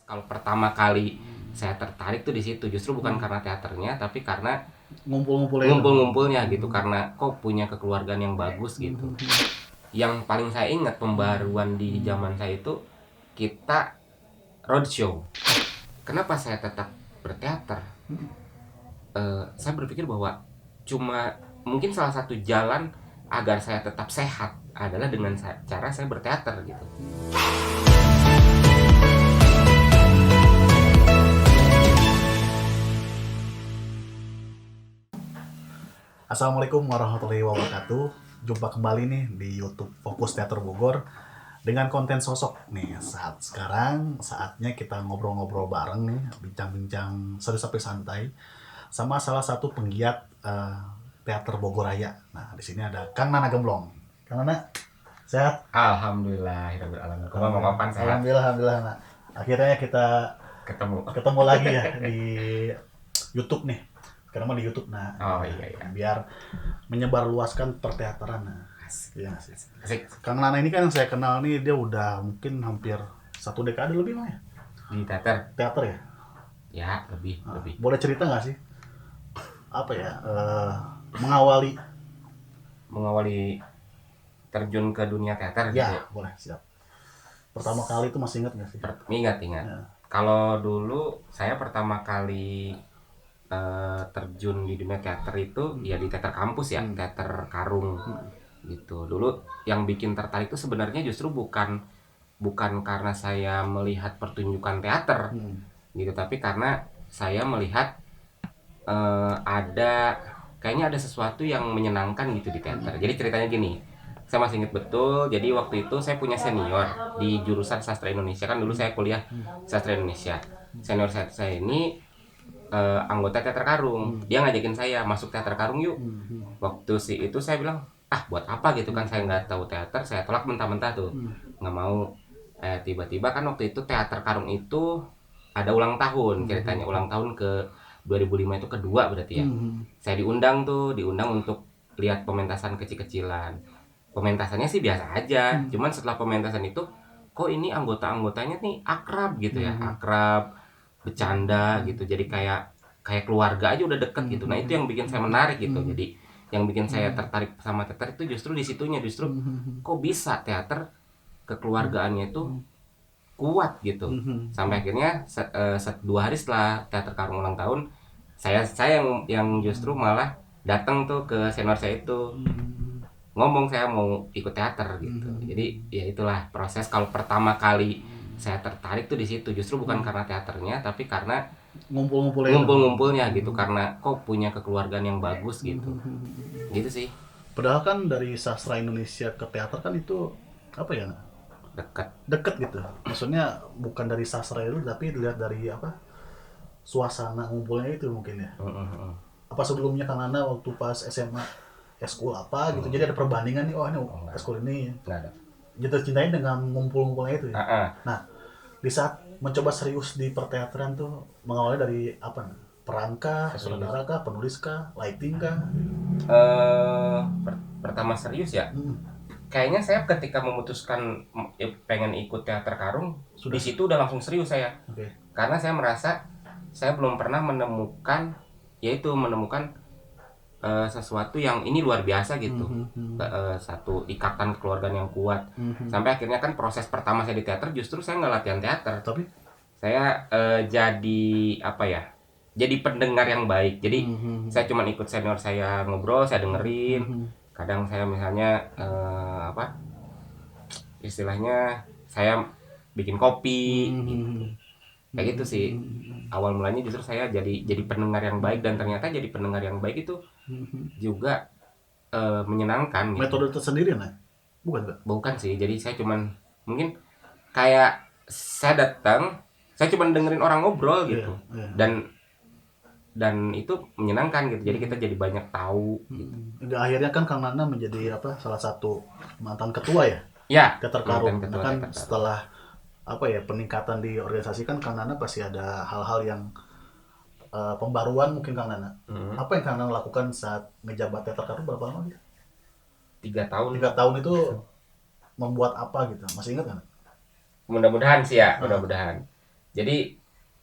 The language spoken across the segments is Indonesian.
Kalau pertama kali saya tertarik tuh di situ, justru bukan karena teaternya, tapi karena Ngumpul-ngumpulnya itu. ngumpul-ngumpulnya gitu, karena kok punya kekeluargaan yang bagus gitu. Yang paling saya ingat pembaruan di zaman saya itu kita roadshow. Kenapa saya tetap berteater? Saya berpikir bahwa cuma mungkin salah satu jalan agar saya tetap sehat adalah dengan cara saya berteater gitu. Assalamualaikum warahmatullahi wabarakatuh. Jumpa kembali nih di YouTube Fokus Teater Bogor dengan konten sosok nih. Saatnya kita ngobrol-ngobrol bareng nih, bincang-bincang seru sampai santai sama salah satu penggiat teater Bogor Raya. Nah, di sini ada Kang Nana Gemblong. Kang Nana, sehat? Alhamdulillah, alamin. Kamu mau kapan sehat? Alhamdulillah, alhamdulillah. Nah, akhirnya kita Ketemu. ketemu lagi ya di YouTube nih. Sekarang mah di YouTube. Nah, Oh iya. biar menyebarluaskan perteateran. Nah, ya, Asik. Kang Nana ini kan yang saya kenal nih, dia udah mungkin hampir 1 dekade lebih mah ya Di teater? teater ya. Ya, lebih. Boleh cerita nggak sih apa ya mengawali? Mengawali terjun ke dunia teater gitu Ya ya. boleh, siap. Pertama kali itu masih ingat nggak sih? Ingat. Ya. Kalau dulu saya pertama kali terjun di dunia teater itu ya di teater kampus ya, teater Karung gitu. Dulu yang bikin tertarik itu sebenarnya justru bukan karena saya melihat pertunjukan teater gitu, tapi karena saya melihat kayaknya ada sesuatu yang menyenangkan gitu di teater. Jadi ceritanya gini, saya masih ingat betul. Jadi waktu itu saya punya senior di jurusan sastra Indonesia, kan dulu saya kuliah sastra Indonesia. Senior saya ini anggota teater Karung. Dia ngajakin saya masuk teater Karung yuk. Waktu itu saya bilang, buat apa gitu kan, saya nggak tahu teater. Saya tolak mentah-mentah tuh, nggak mau. Tiba-tiba kan waktu itu teater Karung itu ada ulang tahun, ceritanya ulang tahun ke 2005 itu kedua berarti ya. Saya diundang untuk lihat pementasan kecil-kecilan. Pementasannya sih biasa aja, cuman setelah pementasan itu kok ini anggota-anggotanya nih akrab gitu ya, akrab, bercanda gitu, jadi kayak keluarga aja udah deket gitu. Nah itu yang bikin saya menarik gitu. Jadi yang bikin saya tertarik sama teater itu justru di situnya, justru kok bisa teater kekeluargaannya itu kuat gitu. Sampai akhirnya 2 hari setelah teater Karung ulang tahun, saya yang justru malah datang tuh ke senior saya itu, ngomong saya mau ikut teater gitu. Jadi ya itulah proses. Kalau pertama kali saya tertarik tuh di situ, justru bukan karena teaternya, tapi karena Ngumpul-ngumpulnya itu. ngumpul-ngumpulnya gitu, karena kok punya kekeluargaan yang bagus gitu. Gitu sih. Padahal kan dari sastra Indonesia ke teater kan itu apa ya, Dekat. deket gitu. Maksudnya bukan dari sastra itu, tapi dilihat dari apa, suasana ngumpulnya itu mungkin ya. Apa sebelumnya Kang Nana waktu pas SMA eskul apa gitu, jadi ada perbandingan nih, oh ini eskul ini Nggak ada. jatuh cintain dengan ngumpul-ngumpulnya itu ya. Ah. Nah, di saat mencoba serius di perteateran tuh mengawalnya dari apa nih? Perankah, sutradara kah, penulis kah, lighting kah? Pertama serius ya, Hmm, kayaknya saya ketika memutuskan pengen ikut teater Karung, Sudah. di situ udah langsung serius saya. Oke. Karena saya merasa saya belum pernah menemukan sesuatu yang ini luar biasa gitu. Satu ikatan kekeluargaan yang kuat. Sampai akhirnya kan proses pertama saya di teater, justru saya nggak latihan teater, Tapi saya jadi apa ya, jadi pendengar yang baik. Jadi saya cuma ikut senior saya ngobrol, saya dengerin. Kadang saya misalnya apa istilahnya, saya bikin kopi gitu. Kayak gitu sih. Awal mulanya justru saya jadi pendengar yang baik, dan ternyata jadi pendengar yang baik itu juga menyenangkan gitu. metode tersendiri nah, bukan nggak? Bukan sih, jadi saya cuman mungkin kayak saya datang, saya cuman dengerin orang ngobrol gitu. Iya. Dan itu menyenangkan gitu. Jadi kita jadi banyak tahu gitu. Hingga akhirnya kan Kang Nana menjadi apa, salah satu mantan ketua ya Ya, teater mantan Karung. Nah ketua kan teater Karung. setelah apa ya, peningkatan di organisasi kan Kang Nana pasti ada hal-hal yang pembaruan mungkin Kang Nana. Apa yang Kang Nana lakukan saat ngejabat teater Karung, berapa lama gitu? 3 tahun. 3 tahun itu membuat apa gitu? Masih ingat kan? Mudah-mudahan sih ya, mudah-mudahan. Jadi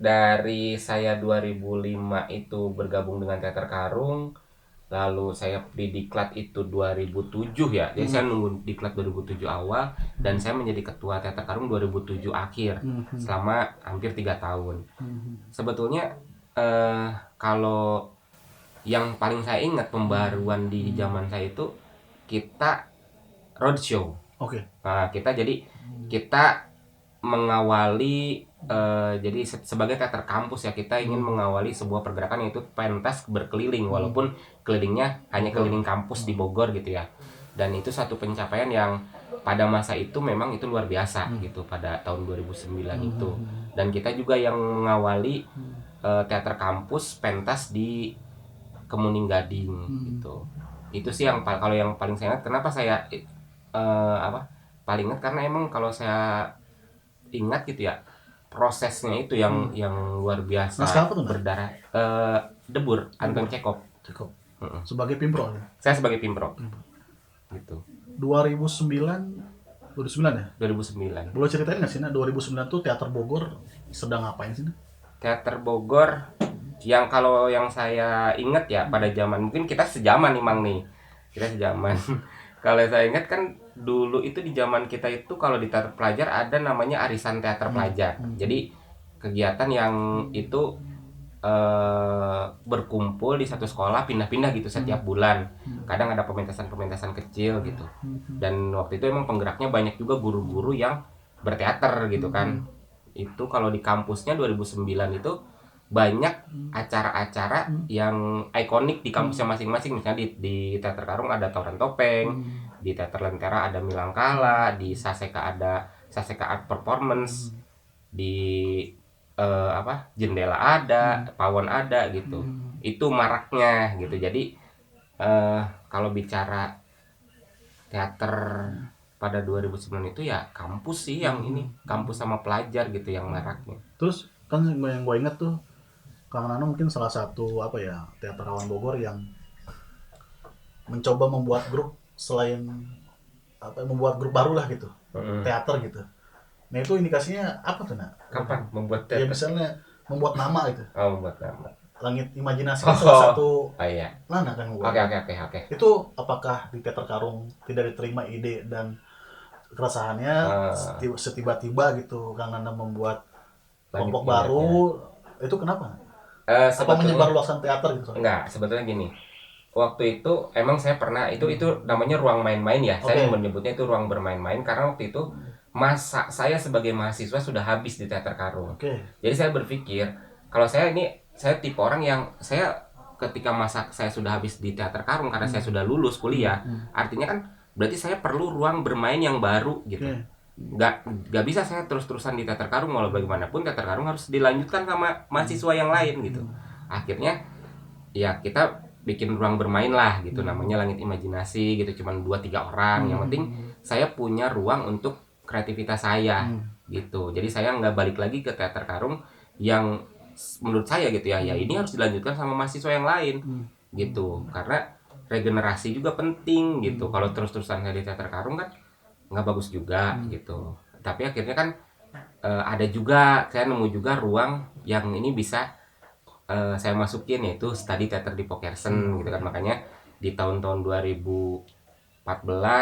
dari saya 2005 itu bergabung dengan Teater Karung, lalu saya di Diklat itu 2007 ya. Jadi saya nunggu Diklat 2007 awal dan saya menjadi ketua Teater Karung 2007 akhir selama hampir 3 tahun. Sebetulnya kalau yang paling saya ingat pembaruan di zaman saya itu kita roadshow. Oke. Nah, kita mengawali jadi sebagai teater kampus ya, kita ingin mengawali sebuah pergerakan yaitu pentas berkeliling, walaupun kelilingnya hanya keliling kampus di Bogor gitu ya. Dan itu satu pencapaian yang pada masa itu memang itu luar biasa gitu pada tahun 2009 itu. Dan kita juga yang mengawali teater kampus pentas di Kemuning Gading gitu. Itu sih yang kalau yang paling saya ingat. Kenapa saya paling ingat karena emang kalau saya ingat gitu ya, prosesnya itu yang luar biasa. Naskah apa tuh, Nak? Berdarah Debur Anton Chekhov. Cukup. Sebagai Pimpro. Saya sebagai Pimpro. Gitu. 2009 ya? 2009. Boleh ceritain nggak sih, Nak, 2009 tuh Teater Bogor sedang ngapain sih, Nak? Teater Bogor yang kalau yang saya ingat ya pada zaman, mungkin kita sejaman nih Mang nih. Kita sejaman. Kalau saya ingat kan dulu itu di zaman kita itu kalau di teater pelajar ada namanya arisan teater pelajar. Jadi kegiatan yang itu berkumpul di satu sekolah, pindah-pindah gitu setiap bulan. Kadang ada pementasan-pementasan kecil gitu. Dan waktu itu emang penggeraknya banyak juga guru-guru yang berteater gitu kan. Itu kalau di kampusnya 2009 itu banyak acara-acara yang ikonik di kampusnya masing-masing. Misalnya di Teater Karung ada Tauran Topeng, di Teater Lentera ada Milangkala, di Saseka ada Saseka Art Performance, di Jendela ada, Pawon ada gitu. Itu maraknya gitu. Jadi kalau bicara teater pada 2009 itu ya kampus sih yang ini, kampus sama pelajar gitu yang maraknya. Terus kan yang gue inget tuh Kang Nano mungkin salah satu teaterawan Bogor yang mencoba membuat grup selain membuat grup baru lah gitu, teater gitu. Nah itu indikasinya apa tuh, Nak? Kapan membuat Ya teater? misalnya membuat nama gitu. Oh, membuat nama. Langit Imajinasi kan salah satu iya. mana kan gue. Oke. Itu apakah di Teater Karung tidak diterima ide dan keresahannya setiba-tiba gitu Kang Nano membuat kelompok baru, itu kenapa? Apa menyebarluaskan teater gitu? Enggak, sebetulnya gini. Waktu itu emang saya pernah itu namanya ruang main-main ya. Saya menyebutnya itu ruang bermain-main karena waktu itu masa saya sebagai mahasiswa sudah habis di Teater Karung. Jadi saya berpikir kalau saya tipe orang yang saya ketika masa saya sudah habis di Teater Karung karena saya sudah lulus kuliah, artinya kan berarti saya perlu ruang bermain yang baru gitu. Gak bisa saya terus-terusan di Teater Karung, walau bagaimanapun Teater Karung harus dilanjutkan sama mahasiswa yang lain gitu. Akhirnya ya kita bikin ruang bermain lah gitu, namanya Langit Imajinasi gitu, cuman 2-3 orang. Yang penting saya punya ruang untuk kreativitas saya gitu. Jadi saya nggak balik lagi ke Teater Karung yang menurut saya gitu ya ini harus dilanjutkan sama mahasiswa yang lain gitu, karena regenerasi juga penting gitu. Kalau terus-terusan saya di Teater Karung kan nggak bagus juga gitu. Tapi akhirnya kan ada juga, saya nemu juga ruang yang ini bisa saya masukin, yaitu study teater di Pokersen gitu kan. Makanya di tahun-tahun 2014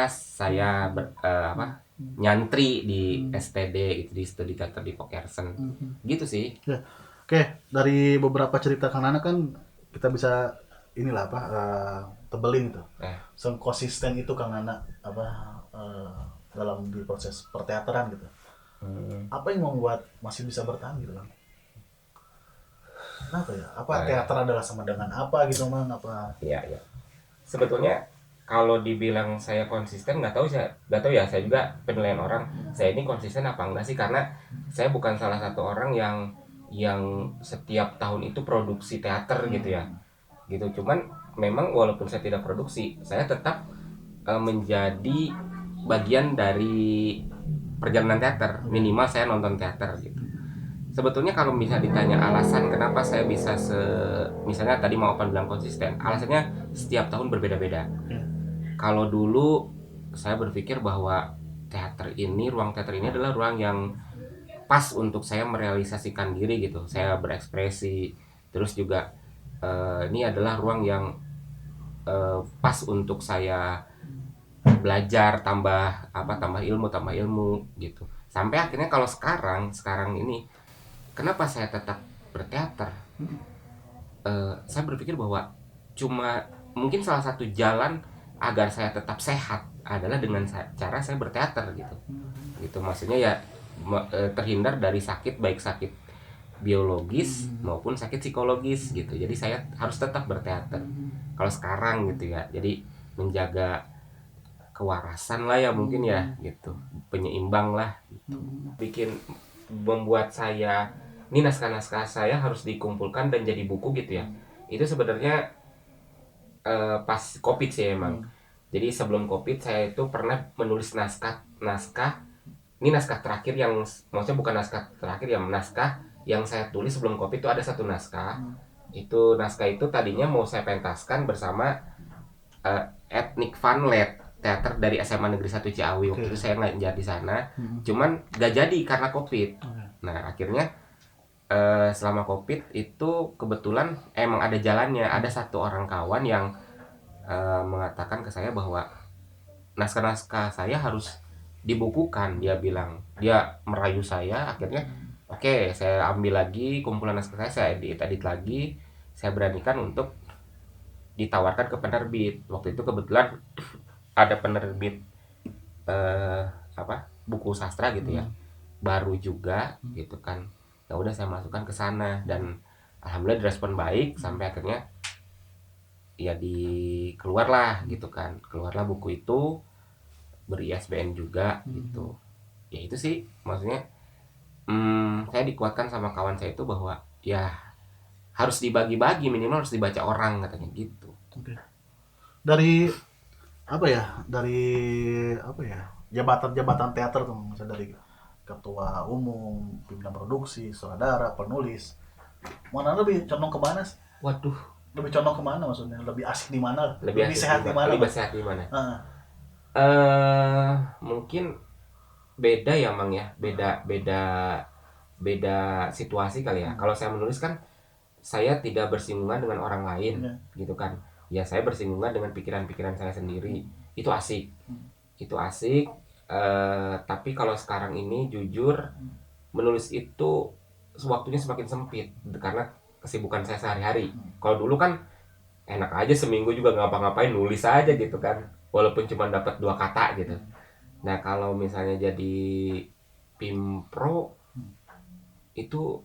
saya nyantri di STD gitu, di studi teater di Pokersen gitu sih. Ya. Oke, dari beberapa cerita Kang Nana kan kita bisa tebelin gitu. Konsisten itu Kang Nana dalam di proses perteateran gitu. Apa yang membuat masih bisa bertahan gitu, Bang? Kenapa ya? Teater adalah sama dengan apa gitu, Bang? Iya. Sebetulnya kalau dibilang saya konsisten, nggak tahu ya, saya juga penilaian orang saya ini konsisten apa enggak sih, karena saya bukan salah satu orang yang setiap tahun itu produksi teater gitu ya. Gitu. Cuman memang walaupun saya tidak produksi, saya tetap menjadi bagian dari perjalanan teater. Minimal saya nonton teater gitu. Sebetulnya kalau bisa ditanya alasan kenapa saya bisa misalnya tadi mau Opan bilang konsisten, alasannya setiap tahun berbeda-beda. Kalau dulu saya berpikir bahwa ruang teater ini adalah ruang yang pas untuk saya merealisasikan diri gitu, saya berekspresi. Terus juga ini adalah ruang yang pas untuk saya belajar, tambah ilmu gitu. Sampai akhirnya kalau sekarang ini kenapa saya tetap berteater? Saya berpikir bahwa cuma mungkin salah satu jalan agar saya tetap sehat adalah dengan cara saya berteater gitu maksudnya ya terhindar dari sakit, baik sakit biologis maupun sakit psikologis gitu. Jadi saya harus tetap berteater kalau sekarang gitu ya, jadi menjaga kewarasan lah ya mungkin ya gitu, penyeimbang lah gitu. Bikin membuat saya ini naskah-naskah saya harus dikumpulkan dan jadi buku gitu ya, itu sebenarnya pas COVID sih emang. Jadi sebelum COVID saya itu pernah menulis naskah ini naskah terakhir yang maksudnya bukan naskah terakhir ya, naskah yang saya tulis sebelum COVID itu ada satu naskah. Itu naskah itu tadinya mau saya pentaskan bersama Etnik Funlet, teater dari SMA Negeri 1 Ciawi. Waktu itu saya ngajar di sana. Cuman gak jadi karena COVID. Nah, akhirnya selama COVID itu kebetulan emang ada jalannya. Ada satu orang kawan yang mengatakan ke saya bahwa naskah-naskah saya harus dibukukan. Dia bilang, dia merayu saya. Akhirnya oke, saya ambil lagi kumpulan naskah saya edit lagi, saya beranikan untuk ditawarkan ke penerbit. Waktu itu kebetulan ada penerbit buku sastra gitu ya, baru juga gitu kan. Ya udah saya masukkan ke sana dan alhamdulillah direspon baik sampai akhirnya ya keluarlah gitu kan. Keluarlah buku itu ber-ISBN juga gitu. Ya itu sih maksudnya saya dikuatkan sama kawan saya itu bahwa ya harus dibagi-bagi, minimal harus dibaca orang katanya gitu. Dari jabatan-jabatan teater tuh, misalnya dari ketua umum, pimpinan produksi, sutradara, penulis, mana lebih condong ke mana sih? Waduh, Lebih condong ke mana maksudnya? Lebih asik di mana? lebih sehat di mana? lebih sehat di mana? Ah, Mungkin beda ya Mang ya, beda situasi kali ya. Kalau saya menulis kan saya tidak bersinggungan dengan orang lain gitu kan. Ya saya bersinggungan dengan pikiran-pikiran saya sendiri. Itu asik. Tapi kalau sekarang ini jujur menulis itu waktunya semakin sempit karena kesibukan saya sehari-hari. Kalau dulu kan enak aja seminggu juga ngapa-ngapain nulis aja gitu kan, walaupun cuma dapat 2 kata gitu. Nah kalau misalnya jadi pimpro itu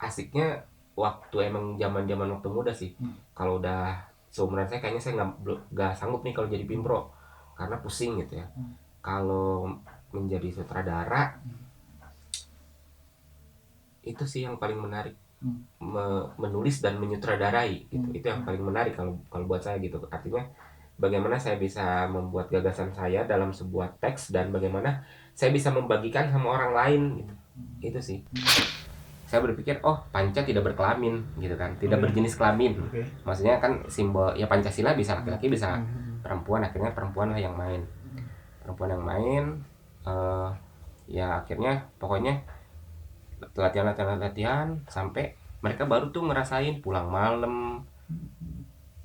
asiknya waktu emang zaman waktu muda sih. Kalau udah seumuran saya kayaknya saya nggak sanggup nih kalau jadi pimpro karena pusing gitu ya. Kalau menjadi sutradara itu sih yang paling menarik, menulis dan menyutradarai gitu. Itu yang paling menarik kalau buat saya gitu. Artinya bagaimana saya bisa membuat gagasan saya dalam sebuah teks dan bagaimana saya bisa membagikan sama orang lain gitu. Itu sih. Saya berpikir Panca tidak berkelamin gitu kan, tidak berjenis kelamin. Maksudnya kan simbol ya Pancasila bisa laki-laki bisa perempuan, akhirnya perempuan lah yang main. Ya akhirnya pokoknya latihan sampai mereka baru tuh ngerasain pulang malam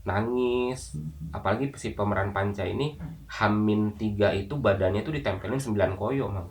nangis. Apalagi si pemeran Panca ini H-3 itu badannya tuh ditempelin 9 koyo Mang.